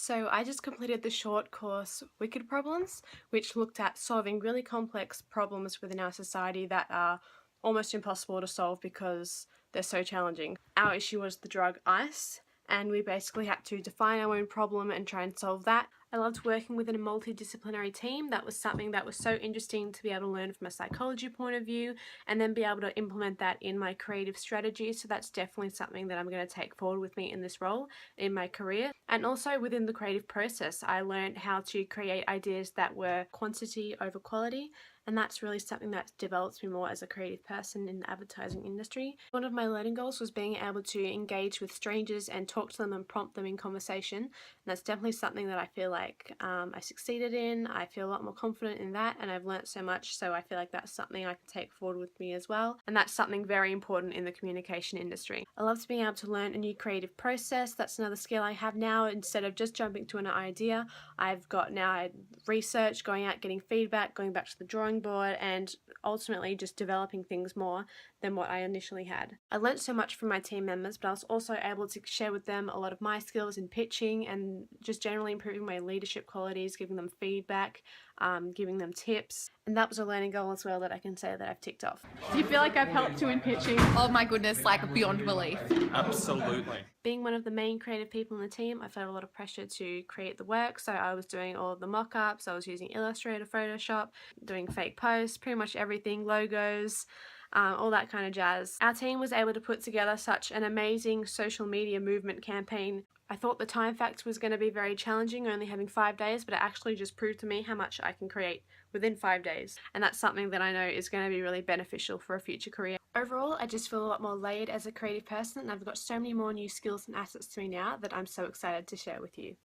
So I just completed the short course Wicked Problems, which looked at solving really complex problems within our society that are almost impossible to solve because they're so challenging. Our issue was the drug ice, and we basically had to define our own problem and try and solve that. I loved working within a multidisciplinary team. That was something that was so interesting to be able to learn from a psychology point of view and then be able to implement that in my creative strategy. So that's definitely something that I'm going to take forward with me in this role in my career. And also within the creative process, I learned how to create ideas that were quantity over quality. And that's really something that develops me more as a creative person in the advertising industry. One of my learning goals was being able to engage with strangers and talk to them and prompt them in conversation. And that's definitely something that I feel like I succeeded in. I feel a lot more confident in that, and I've learnt so much, so I feel like that's something I can take forward with me as well. And that's something very important in the communication industry. I love being able to learn a new creative process. That's another skill I have now. Instead of just jumping to an idea, I've got now research, going out, getting feedback, going back to the drawing board, and ultimately just developing things more than what I initially had. I learnt so much from my team members, but I was also able to share with them a lot of my skills in pitching and just generally improving my leadership qualities, giving them feedback, giving them tips. And that was a learning goal as well that I can say that I've ticked off. Do you feel like I've helped you in pitching? Oh my goodness, like beyond belief. Absolutely. Being one of the main creative people in the team, I felt a lot of pressure to create the work, so I was doing all of the mock-ups, I was using Illustrator, Photoshop, doing fake posts, pretty much everything, logos, all that kind of jazz. Our team was able to put together such an amazing social media movement campaign. I thought the time factor was going to be very challenging, only having 5 days, but it actually just proved to me how much I can create within 5 days. And that's something that I know is going to be really beneficial for a future career. Overall, I just feel a lot more layered as a creative person, and I've got so many more new skills and assets to me now that I'm so excited to share with you.